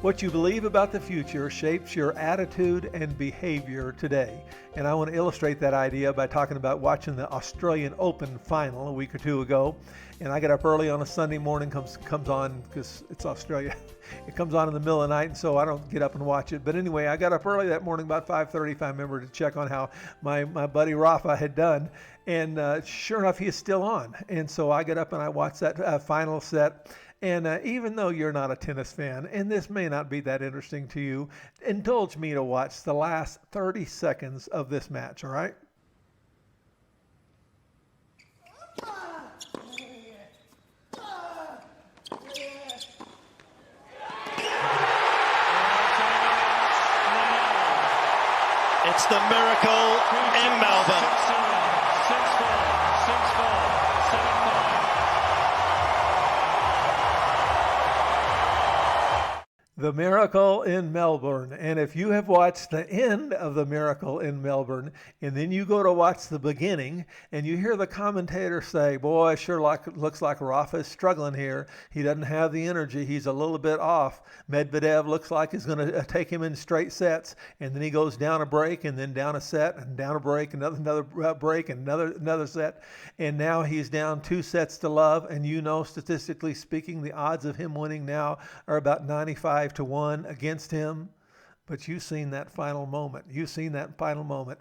What you believe about the future shapes your attitude and behavior today. And I want to illustrate that idea by talking about watching the Australian Open final a week or two ago. And I got up early on a Sunday morning, comes on because it's Australia. It comes on in the middle of the night, and so I don't get up and watch it. But anyway, I got up early that morning, about 5:30, if I remember, to check on how my buddy Rafa had done. And sure enough, he is still on. And so I get up and I watch that final set. And even though you're not a tennis fan, and this may not be that interesting to you, indulge me to watch the last 30 seconds of this match, all right? It's the miracle in Melbourne. 6-4, 6-4, 7-5. The Miracle in Melbourne. And if you have watched the end of The Miracle in Melbourne, and then you go to watch the beginning, and you hear the commentator say, boy, sure looks like Rafa is struggling here. He doesn't have the energy. He's a little bit off. Medvedev looks like he's going to take him in straight sets. And then he goes down a break, and then down a set, and down a break, another break, and another set. And now he's down 2 sets to love. And you know, statistically speaking, the odds of him winning now are about 95-1 against him. But you've seen that final moment.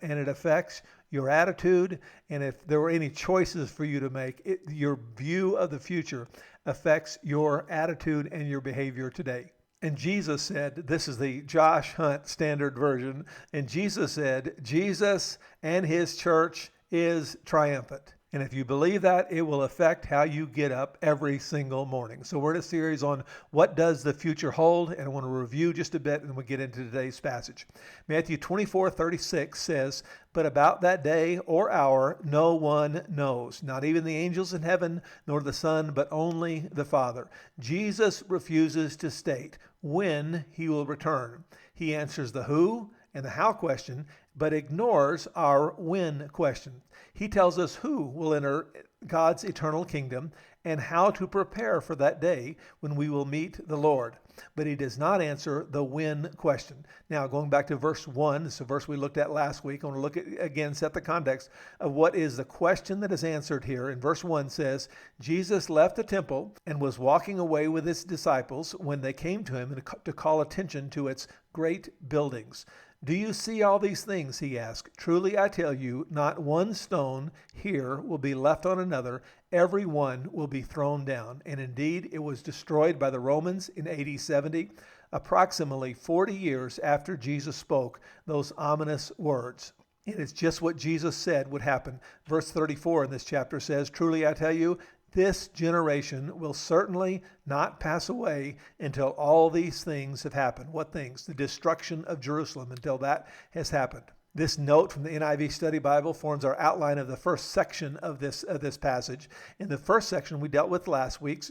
And it affects your attitude. And if there were any choices for you to make, your view of the future affects your attitude and your behavior today. And Jesus said, this is the Josh Hunt standard version, and Jesus said, Jesus and his church is triumphant. And if you believe that, it will affect how you get up every single morning. So we're in a series on what does the future hold, and I want to review just a bit, and we'll get into today's passage. Matthew 24:36 says, but about that day or hour no one knows, not even the angels in heaven, nor the Son, but only the Father. Jesus refuses to state when he will return. He answers the who and the how question, but ignores our when question. He tells us who will enter God's eternal kingdom and how to prepare for that day when we will meet the Lord. But he does not answer the when question. Now, going back to verse 1, this is a verse we looked at last week. I want to look at again, set the context of what is the question that is answered here. In verse 1 says, Jesus left the temple and was walking away with his disciples when they came to him to call attention to its great buildings. Do you see all these things? He asked. Truly I tell you, not one stone here will be left on another. Every one will be thrown down. And indeed, it was destroyed by the Romans in AD 70, approximately 40 years after Jesus spoke those ominous words. And it's just what Jesus said would happen. Verse 34 in this chapter says, Truly I tell you, this generation will certainly not pass away until all these things have happened. What things? The destruction of Jerusalem, until that has happened. This note from the NIV Study Bible forms our outline of the first section of this passage. In the first section we dealt with last week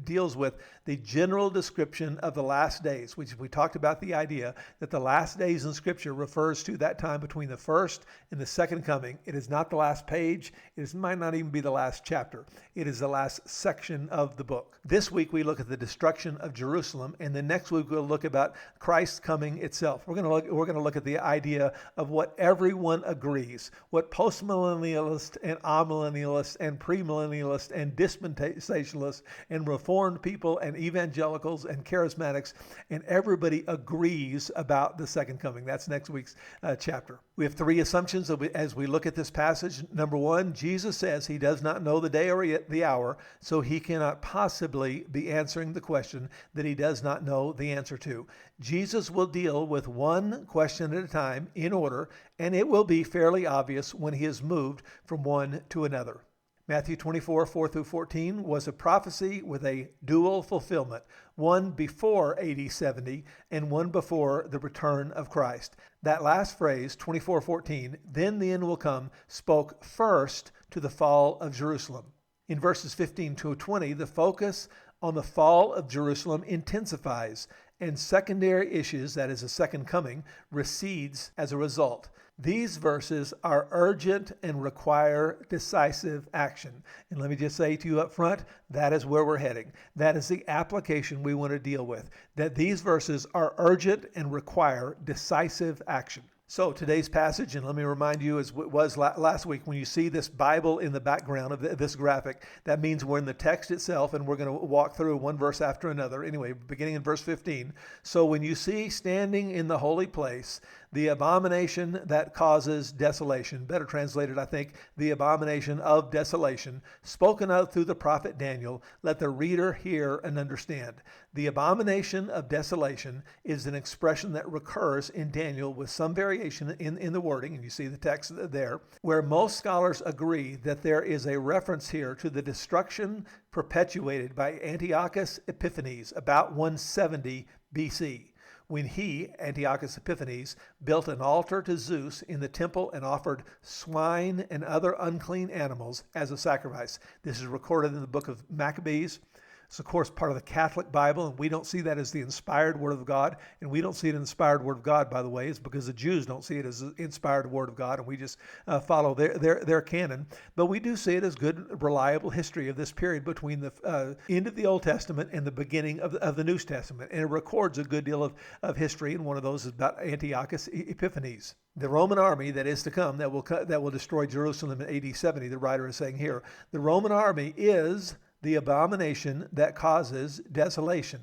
deals with the general description of the last days, which we talked about the idea that the last days in Scripture refers to that time between the first and the second coming. It is not the last page. It might not even be the last chapter. It is the last section of the book. This week we look at the destruction of Jerusalem, and the next week we'll look about Christ's coming itself. We're going to look at the idea of what everyone agrees, what postmillennialists and amillennialists and premillennialists and dispensationalists and reformed people and evangelicals and charismatics and everybody agrees about the second coming. That's next week's chapter. We have 3 assumptions as we look at this passage. Number 1, Jesus says he does not know the day or the hour, so he cannot possibly be answering the question that he does not know the answer to. Jesus will deal with one question at a time in order, and it will be fairly obvious when he is moved from one to another. Matthew 24:4-14 was a prophecy with a dual fulfillment, one before AD 70 and one before the return of Christ. That last phrase, 24:14, then the end will come, spoke first to the fall of Jerusalem. In verses 15-20, the focus on the fall of Jerusalem intensifies, and secondary issues, that is, the second coming, recedes as a result. These verses are urgent and require decisive action. And let me just say to you up front, that is where we're heading. That is the application we want to deal with. That these verses are urgent and require decisive action. So today's passage, and let me remind you, as it was last week, when you see this Bible in the background of this graphic, that means we're in the text itself, and we're going to walk through one verse after another. Anyway, beginning in verse 15. So when you see standing in the holy place the abomination that causes desolation, better translated, I think, the abomination of desolation, spoken of through the prophet Daniel, let the reader hear and understand. The abomination of desolation is an expression that recurs in Daniel with some variation in the wording, and you see the text there, where most scholars agree that there is a reference here to the destruction perpetuated by Antiochus Epiphanes about 170 BC. When he, Antiochus Epiphanes, built an altar to Zeus in the temple and offered swine and other unclean animals as a sacrifice. This is recorded in the book of Maccabees. It's, of course, part of the Catholic Bible, and we don't see that as the inspired Word of God. And we don't see it in the inspired Word of God, by the way. It's because the Jews don't see it as the inspired Word of God, and we just follow their canon. But we do see it as good, reliable history of this period between the end of the Old Testament and the beginning of the New Testament. And it records a good deal of history, and one of those is about Antiochus Epiphanes. The Roman army that is to come, that will destroy Jerusalem in AD 70, the writer is saying here. The Roman army is the abomination that causes desolation.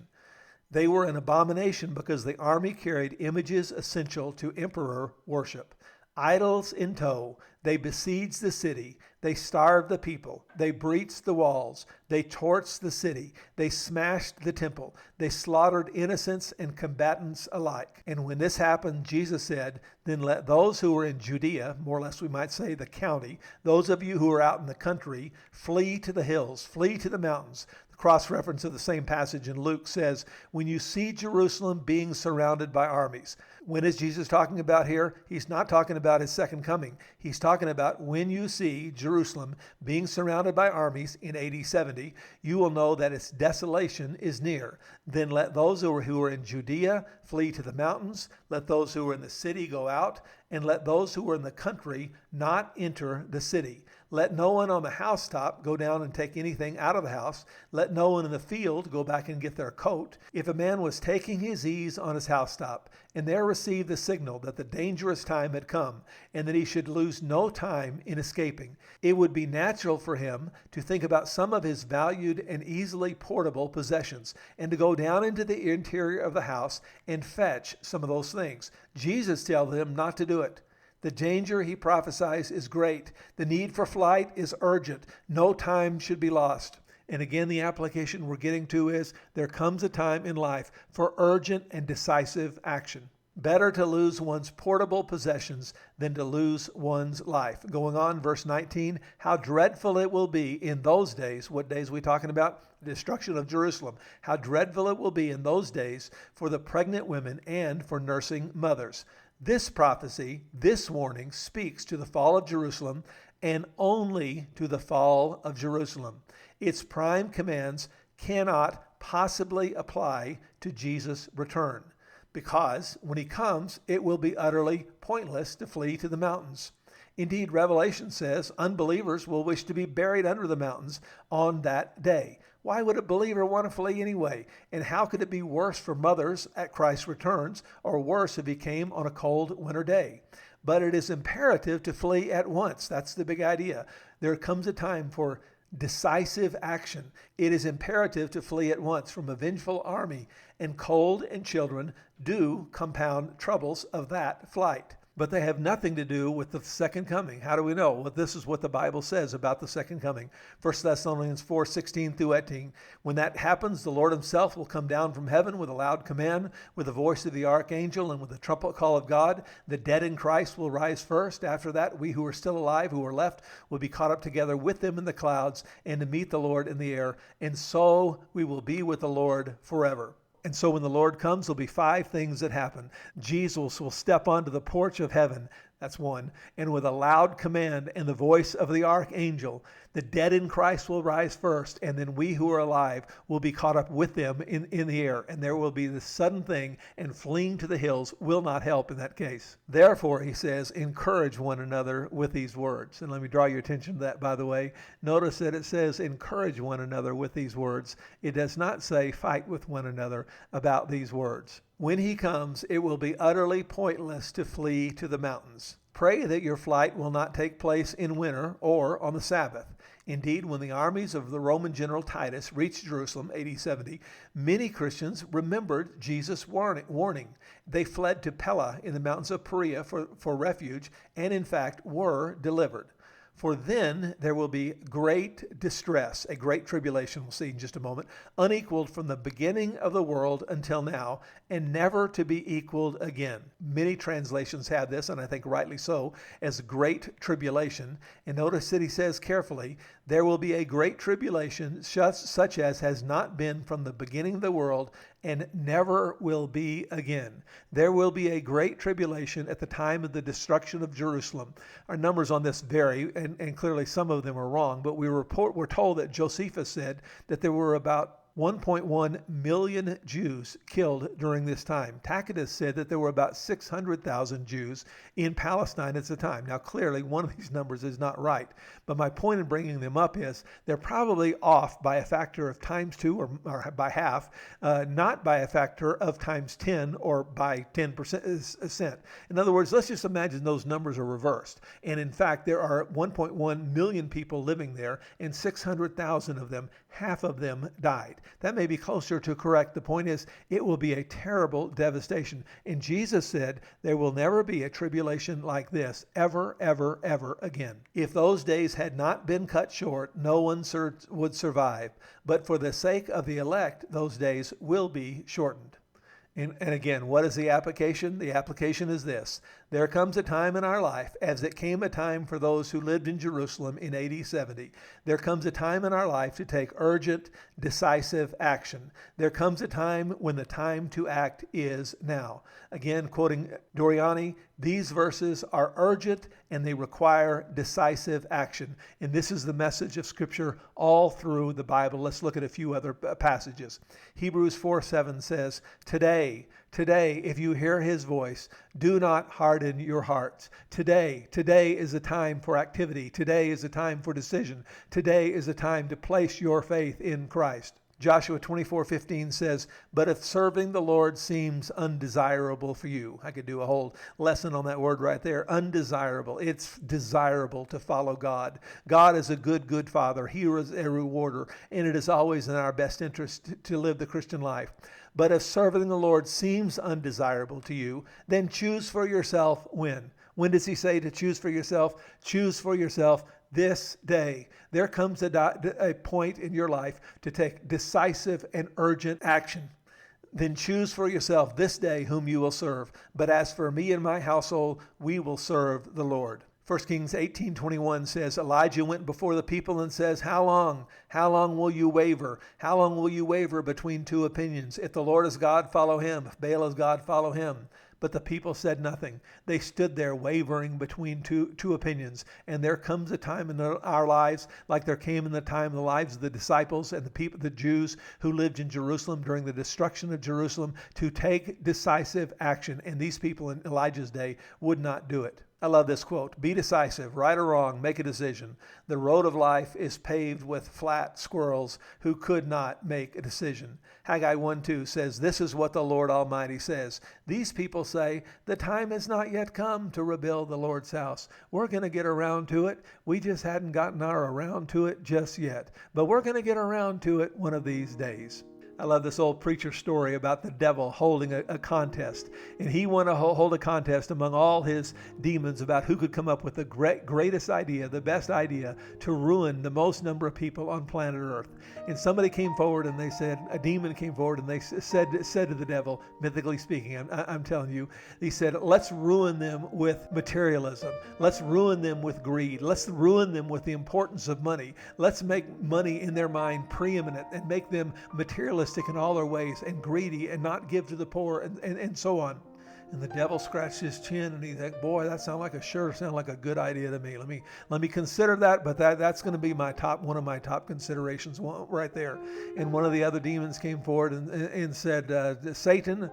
They were an abomination because the army carried images essential to emperor worship. Idols in tow, they besieged the city. They starved the people. They breached the walls. They torched the city. They smashed the temple. They slaughtered innocents and combatants alike. And when this happened, Jesus said, then let those who are in Judea, more or less we might say the county, those of you who are out in the country, flee to the hills, flee to the mountains. The cross-reference of the same passage in Luke says, when you see Jerusalem being surrounded by armies. When is Jesus talking about here? He's not talking about his second coming. He's talking about when you see Jerusalem being surrounded by armies in AD 70, you will know that its desolation is near. Then let those who are in Judea flee to the mountains. Let those who are in the city go out, and let those who are in the country not enter the city. Let no one on the housetop go down and take anything out of the house. Let no one in the field go back and get their coat. If a man was taking his ease on his housetop, and there received the signal that the dangerous time had come, and that he should lose no time in escaping, it would be natural for him to think about some of his valued and easily portable possessions, and to go down into the interior of the house and fetch some of those things. Jesus tells him not to do it. The danger, he prophesies, is great. The need for flight is urgent. No time should be lost. And again, the application we're getting to is there comes a time in life for urgent and decisive action. Better to lose one's portable possessions than to lose one's life. Going on, verse 19, how dreadful it will be in those days. What days are we talking about? The destruction of Jerusalem. How dreadful it will be in those days for the pregnant women and for nursing mothers. This prophecy, this warning, speaks to the fall of Jerusalem and only to the fall of Jerusalem. Its prime commands cannot possibly apply to Jesus' return, because when he comes, it will be utterly pointless to flee to the mountains. Indeed, Revelation says unbelievers will wish to be buried under the mountains on that day. Why would a believer want to flee anyway? And how could it be worse for mothers at Christ's returns, or worse if he came on a cold winter day? But it is imperative to flee at once. That's the big idea. There comes a time for decisive action. It is imperative to flee at once from a vengeful army, and cold and children do compound troubles of that flight. But they have nothing to do with the second coming. How do we know? Well, this is what the Bible says about the second coming. 1 Thessalonians 4:16 through 18. When that happens, the Lord himself will come down from heaven with a loud command, with the voice of the archangel, and with the trumpet call of God. The dead in Christ will rise first. After that, we who are still alive, who are left, will be caught up together with them in the clouds, and to meet the Lord in the air. And so we will be with the Lord forever. And so when the Lord comes, there'll be 5 things that happen. Jesus will step onto the porch of heaven. That's one. And with a loud command and the voice of the archangel, the dead in Christ will rise first, and then we who are alive will be caught up with them in the air. And there will be this sudden thing, and fleeing to the hills will not help in that case. Therefore, he says, encourage one another with these words. And let me draw your attention to that, by the way. Notice that it says encourage one another with these words. It does not say fight with one another about these words. When he comes, it will be utterly pointless to flee to the mountains. Pray that your flight will not take place in winter or on the Sabbath. Indeed, when the armies of the Roman general Titus reached Jerusalem, AD 70, many Christians remembered Jesus' warning. They fled to Pella in the mountains of Perea for refuge, and in fact were delivered. For then there will be great distress, a great tribulation, we'll see in just a moment, unequaled from the beginning of the world until now, and never to be equaled again. Many translations have this, and I think rightly so, as great tribulation. And notice that he says carefully, there will be a great tribulation such as has not been from the beginning of the world and never will be again. There will be a great tribulation at the time of the destruction of Jerusalem. Our numbers on this vary, and clearly some of them are wrong, but we're told that Josephus said that there were about 1.1 million Jews killed during this time. Tacitus said that there were about 600,000 Jews in Palestine at the time. Now, clearly, one of these numbers is not right, but my point in bringing them up is they're probably off by a factor of times 2 or by half, not by a factor of times 10 or by 10%. In other words, let's just imagine those numbers are reversed. And in fact, there are 1.1 million people living there, and 600,000 of them, half of them died. That may be closer to correct. The point is, it will be a terrible devastation. And Jesus said, there will never be a tribulation like this ever, ever, ever again. If those days had not been cut short, no one would survive. But for the sake of the elect, those days will be shortened. And again, what is the application? The application is this. There comes a time in our life, as it came a time for those who lived in Jerusalem in AD 70. There comes a time in our life to take urgent, decisive action. There comes a time when the time to act is now. Again, quoting Doriani, these verses are urgent and they require decisive action. And this is the message of Scripture all through the Bible. Let's look at a few other passages. Hebrews 4:7 says, Today, if you hear his voice, do not harden your hearts. Today is a time for activity. Today is a time for decision. Today is a time to place your faith in Christ. Joshua 24:15 says, but if serving the Lord seems undesirable for you, I could do a whole lesson on that word right there, undesirable. It's desirable to follow God. God is a good Father. He is a rewarder, and it is always in our best interest to live the Christian life. But if serving the Lord seems undesirable to you, then choose for yourself when. When does he say to choose for yourself? Choose for yourself this day. There comes a point in your life to take decisive and urgent action. Then choose for yourself this day whom you will serve. But as for me and my household, we will serve the Lord. 1 Kings 18:21 says, Elijah went before the people and says, How long? How long will you waver? How long will you waver between two opinions? If the Lord is God, follow him. If Baal is God, follow him. But the people said nothing. They stood there wavering between two opinions. And there comes a time in our lives, like there came in the time in the lives of the disciples and the Jews who lived in Jerusalem during the destruction of Jerusalem, to take decisive action. And these people in Elijah's day would not do it. I love this quote. Be decisive, right or wrong, make a decision. The road of life is paved with flat squirrels who could not make a decision. Haggai 1:2 says, This is what the Lord Almighty says. These people say, the time has not yet come to rebuild the Lord's house. We're going to get around to it. We just hadn't gotten around to it just yet. But we're going to get around to it one of these days. I love this old preacher story about the devil holding a contest. And he wanted to hold a contest among all his demons about who could come up with the greatest idea, the best idea to ruin the most number of people on planet Earth. And somebody came forward and they said, a demon came forward and they said to the devil, mythically speaking, I'm telling you, he said, let's ruin them with materialism. Let's ruin them with greed. Let's ruin them with the importance of money. Let's make money in their mind preeminent and make them materialistic in all their ways and greedy and not give to the poor and so on. And the devil scratched his chin and he thought, boy, that sounds like a good idea to me. Let me consider that, but that's going to be one of my top considerations right there. And one of the other demons came forward and said, Satan,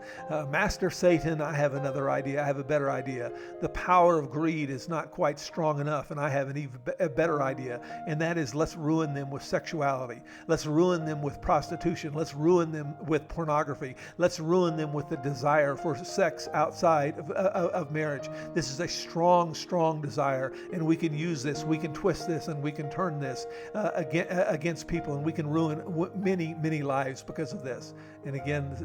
Master Satan, I have another idea. I have a better idea. The power of greed is not quite strong enough, and I have an even better idea. And that is, let's ruin them with sexuality. Let's ruin them with prostitution. Let's ruin them with pornography. Let's ruin them with the desire for sex outside of marriage. This is a strong, strong desire, and we can use this, we can twist this, and we can turn this against people, and we can ruin many, many lives because of this. And again,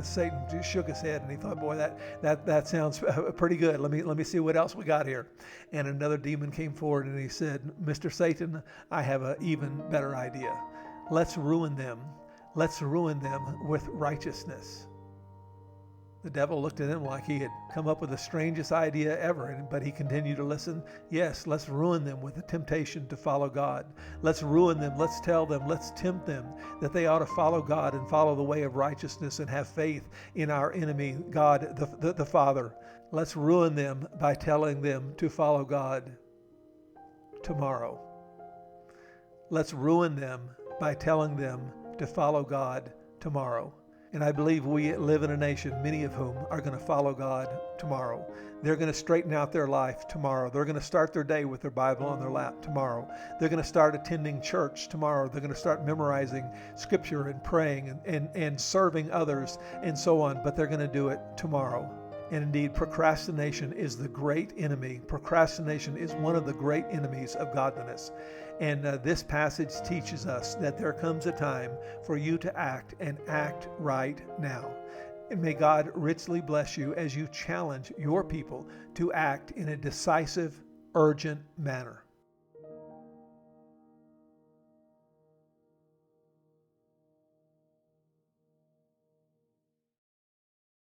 Satan just shook his head, and he thought, boy, that sounds pretty good. Let me see what else we got here. And another demon came forward, and he said, Mr. Satan, I have an even better idea. Let's ruin them. Let's ruin them with righteousness. The devil looked at him like he had come up with the strangest idea ever, but he continued to listen. Yes, let's ruin them with the temptation to follow God. Let's ruin them. Let's tell them. Let's tempt them that they ought to follow God and follow the way of righteousness and have faith in our enemy, God, the Father. Let's ruin them by telling them to follow God tomorrow. Let's ruin them by telling them to follow God tomorrow. And I believe we live in a nation, many of whom are going to follow God tomorrow. They're going to straighten out their life tomorrow. They're going to start their day with their Bible on their lap tomorrow. They're going to start attending church tomorrow. They're going to start memorizing Scripture and praying and serving others and so on. But they're going to do it tomorrow. And indeed, procrastination is the great enemy. Procrastination is one of the great enemies of godliness. And this passage teaches us that there comes a time for you to act, and act right now. And may God richly bless you as you challenge your people to act in a decisive, urgent manner.